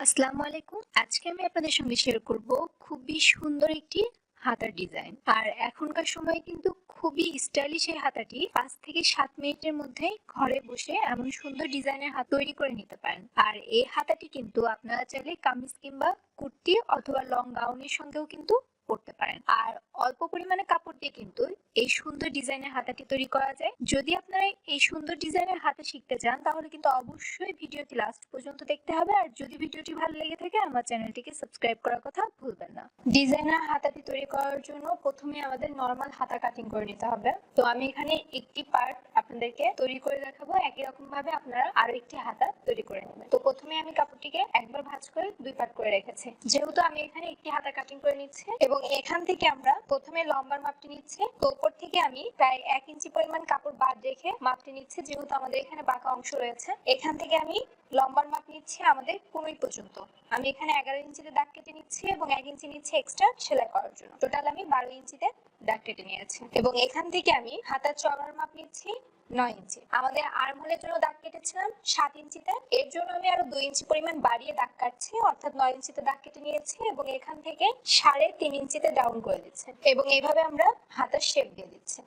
আসসালামু আলাইকুম। আজকে আমি আপনাদের সঙ্গে শেয়ার করব খুবই সুন্দর একটি হাতার ডিজাইন। আর এখনকার সময়ে কিন্তু খুবই স্টাইলিশ এই হাতাটি 5 থেকে 7 মিনিটের মধ্যে ঘরে বসে এমন সুন্দর ডিজাইনের হাত তৈরি করে নিতে পারেন। আর এই হাতাটি কিন্তু আপনারা চাইলে কামিজ কিংবা কুর্তি অথবা লং গাউনের সঙ্গেও কিন্তু পরতে পারেন। আর অল্প পরিমাণে কাপড় দিয়ে কিন্তু এই সুন্দর ডিজাইনের হাতাটি তৈরি করা যায়। যদি আপনারা এই সুন্দর ডিজাইনের হাতা শিখতে চান তাহলে কিন্তু অবশ্যই ভিডিওটি লাস্ট পর্যন্ত দেখতে হবে। আর যদি ভিডিওটি ভালো লেগে থাকে আমার চ্যানেলটিকে সাবস্ক্রাইব করার কথা ভুলবেন না। ডিজাইনার হাতাটি তৈরি করার জন্য প্রথমে আমাদের নরমাল হাতা কাটিং করে নিতে হবে। তো আমি এখানে একটি পার্ট আপনাদেরকে তৈরি করে দেখাবো, একই রকম ভাবে আপনারা আরো একটি হাতা তৈরি করে নেবেন। তো প্রথমে আমি কাপড়টিকে একবার ভাঁজ করে 2 পার্ট করে রেখেছি। যেহেতু আমি এখানে একটি হাতা কাটিং করে নিচ্ছি এবং এখান থেকে আমরা প্রথমে লম্বার মাপটি নিচ্ছি। তো উপর থেকে আমি প্রায় 1 ইঞ্চি পরিমাণ কাপড় বাদ রেখে মাপটি নিচ্ছি, যেহেতু আমাদের এখানে বাঁকা অংশ রয়েছে। এখান থেকে আমি লম্বার মাপ নিচ্ছি আমাদের 15 পর্যন্ত। আমি এখানে 11 ইঞ্চিতে দাগ কেটে নিচ্ছি এবং 1 ইঞ্চি নিচ্ছি এক্সট্রা সেলাই করার জন্য। টোটাল আমি 12 ইঞ্চিতে দাগ কেটে নিয়েছি এবং এখান থেকে আমি হাতার চওড়ার মাপ নিচ্ছি 9 ইঞ্চি। আমাদের আর্মহোলের জন্য দাগ কেটেছিলাম 7 ইঞ্চিতে, এর জন্য আমি আরো 2 ইঞ্চি পরিমাণ বাড়িয়ে দাগ কাটছি, অর্থাৎ 9 ইঞ্চিতে দাগ কেটে নিয়েছি এবং এখান থেকে 3.5 ইঞ্চিতে ডাউন করে দিচ্ছি এবং এইভাবে আমরা হাতার শেপ দিয়ে দিচ্ছি।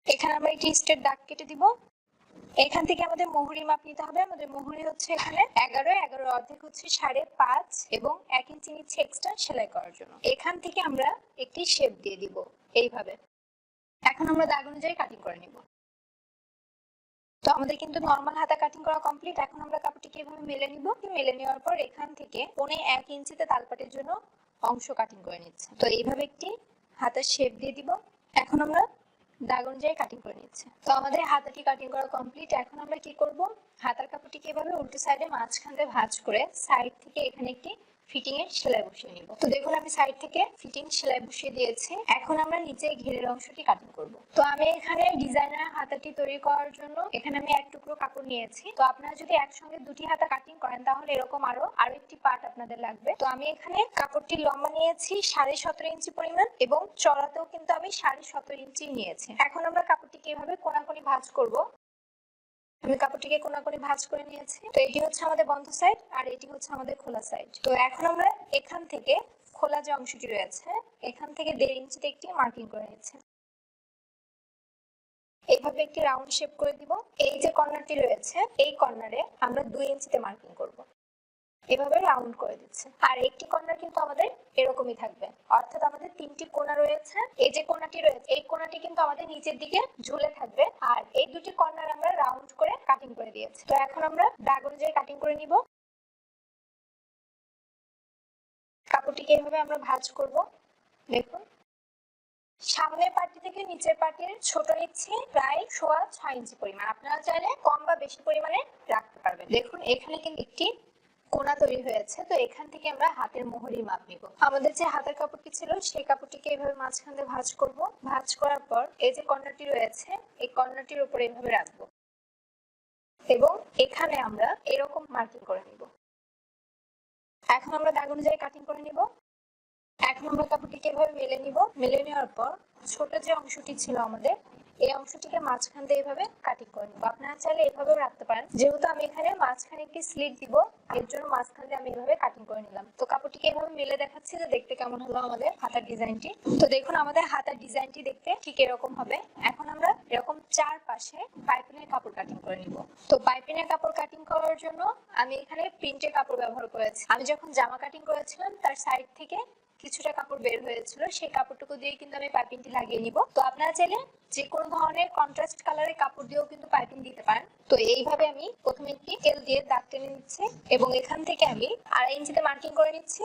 এখানে আমরা একটি স্ট্রেট দাগ কেটে দিব। এখান থেকে আমাদের মোহরি মাপ নিতে হবে। আমাদের মোহরি হচ্ছে এখানে 11 অর্ধেক হচ্ছে 5.5 এবং 1 ইঞ্চি নিচ্ছে এক্সট্রা সেলাই করার জন্য। এখান থেকে আমরা একটি শেপ দিয়ে দিব এইভাবে। এখন আমরা দাগ অনুযায়ী কাটিং করে নিব। তো আমাদের কিন্তু নরমাল হাতা কাটিং করা কমপ্লিট। এখন আমরা কাপড়টিকে এভাবে মেলে নিব। মেলে নেওয়ার পর এখান থেকে 1 ইঞ্চিতে তালপাটের জন্য অংশ কাটিং করে নিচ্ছি। তো এইভাবে একটি হাতার শেপ দিয়ে দিব। এখন আমরা দাগ অনুযায়ী কাটিং করে নিচ্ছি। তো আমাদের হাতাটি কাটিং করা কমপ্লিট। এখন আমরা কি করব, হাতার কাপড়টিকে এভাবে উল্টো সাইডে মাঝখান দিয়ে ভাঁজ করে সাইড থেকে এখানে একটি ফিটিং এর সেলাই বসিয়ে নিব। তো দেখুন আমি সাইড থেকে ফিটিং সেলাই বসিয়ে দিয়েছি। এখন আমরা নিচে ঘেরের অংশটি কাটিং করব। তো আমি এখানে ডিজাইনার হাতাটি তৈরি করার জন্য এখানে আমি 1 টুকরো কাপড় নিয়েছি। তো আপনারা যদি একসঙ্গে দুটি হাতা কাটিং করেন তাহলে এরকম আরো একটি পার্ট আপনাদের লাগবে। তো আমি এখানে কাপড়টির লম্বা নিয়েছি 17.5 ইঞ্চি পরিমাণ এবং চওড়াতেও কিন্তু আমি 17.5 ইঞ্চি নিয়েছি। এখন আমরা কাপড়টিকে এভাবে কোণাকুণি ভাঁজ করব। আমি কাপড়টিকে কোণাকুণি ভাঁজ করে নিয়েছি। তো এটি হচ্ছে আমাদের বন্ধ সাইড আর এটি হচ্ছে আমাদের খোলা সাইড। তো এখন আমরা এখান থেকে খোলা যে অংশটি রয়েছে এখান থেকে 1.5 ইঞ্চিতে একটি মার্কিং করে নিচ্ছি। এইভাবে একটি রাউন্ড শেপ করে দিব। এই যে কর্নারটি রয়েছে এই কর্নারে আমরা 2 ইঞ্চিতে মার্কিং করব। এভাবে রাউন্ড করে দিচ্ছি। আর একটি কর্নার কিন্তু আমাদের এরকমই থাকবে, অর্থাৎ আমাদের 3টি কোণা রয়েছে। এই যে কোণাটি রয়েছে এই কোণাটি কিন্তু আমাদের নিচের দিকে ঝুলে থাকবে আর এই দুটি কর্নার আমরা রাউন্ড করে কাটিং করে দিয়েছি। তো এখন আমরা দাগ অনুযায়ী কাটিং করে নিব। কাপড়টিকে এভাবে আমরা ভাঁজ করব। দেখুন সামনের পার্টি থেকে নিচের পার্টির ছোট নিচ্ছি প্রায় 6.5 ইঞ্চি পরিমাণ। আপনারা চাইলে কম বা বেশি পরিমাণে রাখতে পারবেন। দেখুন এখানে কিন্তু একটি কোণা তৈরি হয়েছে। তো এখান থেকে আমরা হাতের মোহরির মাপ নিব। আমাদের যে হাতের কাপড়টি ছিল সেই কাপড়টিকে এভাবে মাঝখান দিয়ে ভাঁজ করব। ভাঁজ করার পর এই যে কর্নারটি রয়েছে এই কর্নারটির উপরে এভাবে রাখবো এবং এখানে আমরা এরকম মার্কিং করে নিব। এখন আমরা দাগ অনুযায়ী কাটিং করে নিব। 1 নম্বর কাপড়টিকে এভাবে মেলে নিব। মেলে নেওয়ার পর ছোট যে অংশটি ছিল আমাদের এই অংশটিকে মাঝখান দিয়ে এভাবে কাটিং করে নিব। আপনারা চাইলে এভাবেও রাখতে পারেন। যেহেতু আমি এখানে মাঝখানে একটি স্লিট দিব এর জন্য মাঝখান দিয়ে আমি এভাবে কাটিং করে নিলাম। তো কাপড়টিকে এভাবে মেলে দেখাচ্ছি যে দেখতে কেমন হলো আমাদের হাতার ডিজাইনটি। তো দেখুন আমাদের হাতার ডিজাইনটি দেখতে ঠিক এরকম হবে। এখন আমরা এরকম চারপাশে পাইপিনের কাপড় কাটিং করে নিব। তো পাইপিনের কাপড় কাটিং করার জন্য আমি এখানে প্রিন্টের কাপড় ব্যবহার করেছি। আমি যখন জামা কাটিং করেছিলাম তার সাইড থেকে কিছুটা কাপড় বের হয়েছিল, সেই কাপড়টুকু দিয়ে কিন্তু আমি পাইপিংটি লাগিয়ে নিব। তো আপনারা চাইলে যে কোনো ধরনের কন্ট্রাস্ট কালারের কাপড় দিয়েও কিন্তু পাইপিং দিতে পারেন। তো এইভাবে আমি প্রথমে একটি তেল দিয়ে দাগ টেনে নিচ্ছি এবং এখান থেকে আমি 2.5 ইঞ্চিতে মার্কিং করে নিচ্ছি।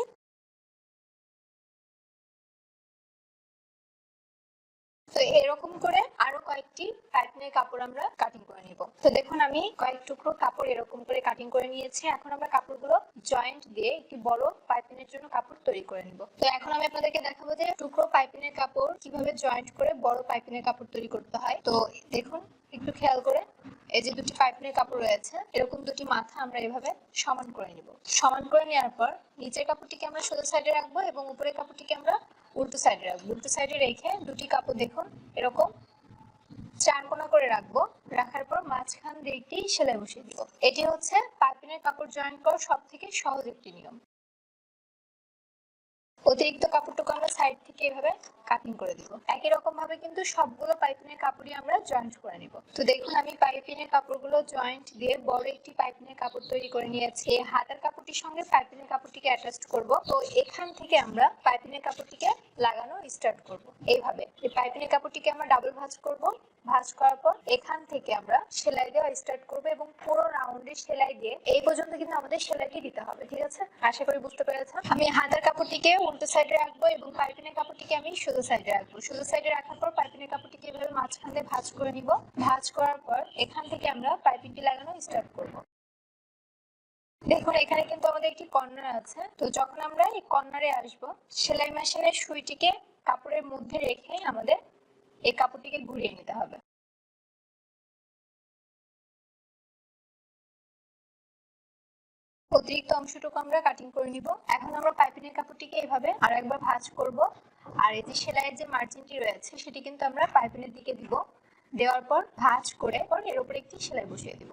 তো এরকম করে আরো কয়েকটি পাইপিনের কাপড় আমরা কাটিং করে নিব। তো দেখুন আমি কয়েক টুকরো কাপড় এরকম করে কাটিং করে নিয়েছি। এখন আমরা কাপড়গুলো জয়েন্ট দিয়ে একটি বড় পাইপিনের জন্য কাপড় তৈরি করে নিব। তো এখন আমি আপনাদেরকে দেখাবো যে টুকরো পাইপিনের কাপড় কিভাবে জয়েন্ট করে বড় পাইপিনের কাপড় তৈরি করতে হয়। তো দেখুন একটু খেয়াল করে এই যে দুটি পাইপিনের কাপড় রয়েছে এরকম দুটি মাথা আমরা এভাবে সমান করে নিব। সমান করে নেওয়ার পর নিচের কাপড়টিকে আমরা সোজা সাইডে রাখবো এবং উপরের কাপড়টিকে আমরা উল্টো সাইডে রাখবো। উল্টো সাইডে রেখে দুটি কাপড় দেখুন এরকম 4 কোণা করে রাখবো। রাখার পর মাঝখান দিয়ে একটি সেলাই বসিয়ে দিব। এটি হচ্ছে পাইপিনের কাপড় জয়েন করার সবথেকে সহজ একটি নিয়ম। অতিরিক্ত কাপড়টুকু আমরা সাইড থেকে এভাবে কাটিং করে দিব। একই রকম ভাবে কিন্তু সবগুলো পাইপিনের কাপড়ই আমরা জয়েন্ট করে নিব। তো দেখুন আমি পাইপিনের কাপড়গুলো জয়েন্ট দিয়ে বড় একটি পাইপিনের কাপড় তৈরি করে নিয়েছি। এই হাতার কাপড়টির সঙ্গে পাইপিনের কাপড়টিকে অ্যাটাচ করব। তো এখান থেকে আমরা পাইপিনের কাপড়টিকে লাগানো স্টার্ট করব। এইভাবে এই পাইপিনের কাপড়টিকে আমরা ডাবল ভাঁজ করব। ভাঁজ করার পর এখান থেকে আমরা সেলাই দেওয়া স্টার্ট করব এবং পুরো রাউন্ডে সেলাই দিয়ে এই পর্যন্ত কিন্তু আমাদের সেলাইটি দিতে হবে। ঠিক আছে, আশা করি বুঝতে পেরেছেন। আমি হাতার কাপড়টিকে উল্টো সাইডে রাখবো এবং পাইপিনের কাপড়টিকে আমি সোজা সাইডে রাখবো। সোজা সাইডে রাখার পর পাইপিনের কাপড়টিকে এভাবে মাঝখান দিয়ে ভাঁজ করে নিব। ভাঁজ করার পর এখান থেকে আমরা পাইপিংটি লাগানো স্টার্ট করব। দেখুন এখানে কিন্তু আমাদের একটি কর্নার আছে। তো যখন আমরা এই কর্নারে আসব, সেলাই মেশিনের সুইটিকে কাপড়ের মধ্যে রেখে আমাদের এই কাপড়টিকে ঘুরিয়ে নিতে হবে। অতিরিক্ত অংশটুকু আমরা কাটিং করে নিব। এখন আমরা পাইপিনের কাপড়টিকে এভাবে আর একবার ভাঁজ করব। আর এই যে সেলাইয়ের যে মার্জিনটি রয়েছে সেটি কিন্তু আমরা পাইপিনের দিকে দিব। দেওয়ার পর ভাঁজ করে এর উপরে একটি সেলাই বসিয়ে দিব।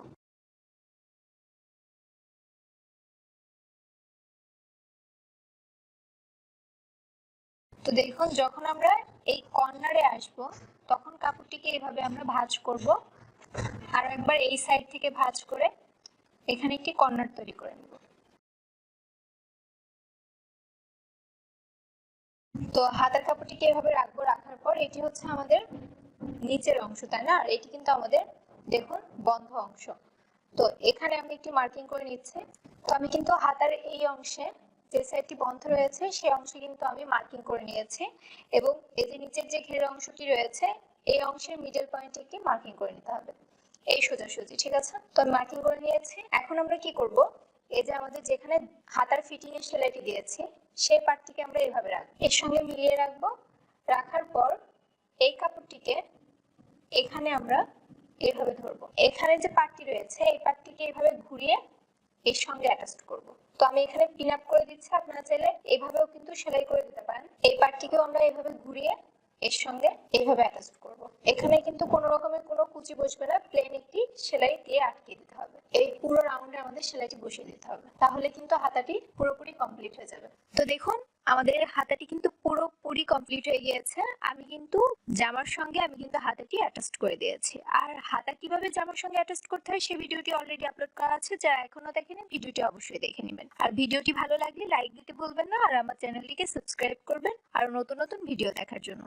তো দেখুন যখন আমরা এই কর্নারে আসব তখন কাপড়টিকে এভাবে আমরা ভাঁজ করব। আর একবার এই সাইড থেকে ভাঁজ করে এখানে একটি কর্নার তৈরি করে নেব। তো হাতার কাপড়টিকে এভাবে রাখবো। রাখার পর এটি হচ্ছে আমাদের নিচের অংশ, তাই না? আর এটি কিন্তু আমাদের দেখুন বন্ধ অংশ। তো এখানে আমি একটি মার্কিং করে নিচ্ছি। তো আমি কিন্তু হাতার এই অংশে যে সাইডটি বন্ধ রয়েছে সেই অংশে কিন্তু আমি মার্কিং করে নিয়েছি এবং এই যে নিচের যে ঘেরের অংশটি রয়েছে এই অংশের মিডল পয়েন্টে একটি মার্কিং করে নিতে হবে, এই সোজাসুজি। ঠিক আছে, তো আমি মার্কিং করে নিয়েছি। এখন আমরা কি করব, এই যে আমাদের যেখানে হাতার ফিটিং এর সেলাইটি দিয়েছি সেই পার্টটিকে আমরা এইভাবে রাখবো, এর সঙ্গে মিলিয়ে রাখবো। রাখার পর এই কাপড়টিকে এখানে আমরা এইভাবে ধরবো। এখানে যে পার্টটি রয়েছে এই পার্টটিকে এইভাবে ঘুরিয়ে এর সঙ্গে অ্যাটাচ করব। তো আমি এখানে পিন আপ করে দিচ্ছি, আপনারা চাইলে এইভাবেও কিন্তু সেলাই করে দিতে পারেন। এই পার্টটিকেও আমরা এইভাবে ঘুরিয়ে এর সঙ্গে এইভাবে অ্যাটাচ করব। এখানে কিন্তু কোনো রকমের কোনো কুচি বসবে না, প্লেন একটি সেলাই দিয়ে আটকে দিতে হবে। এই পুরো রাউন্ডে আমাদের সেলাইটি বসিয়ে দিতে হবে, তাহলে কিন্তু হাতাটি পুরোপুরি কমপ্লিট হয়ে যাবে। তো দেখুন আমাদের হাতাটি কিন্তু পুরোপুরি কমপ্লিট হয়ে গিয়েছে। আমি কিন্তু জামার সঙ্গে হাতাটি অ্যাটাচ করে দিয়েছি। আর হাতা কিভাবে জামার সঙ্গে অ্যাটাচ করতে হয় সেই ভিডিওটি অলরেডি আপলোড করা আছে, যারা এখনো দেখেনি ভিডিওটি অবশ্যই দেখে নেবেন। আর ভিডিওটি ভালো লাগলে লাইক দিতে ভুলবেন না, আর আমার চ্যানেলটিকে সাবস্ক্রাইব করবেন আর নতুন নতুন ভিডিও দেখার জন্য।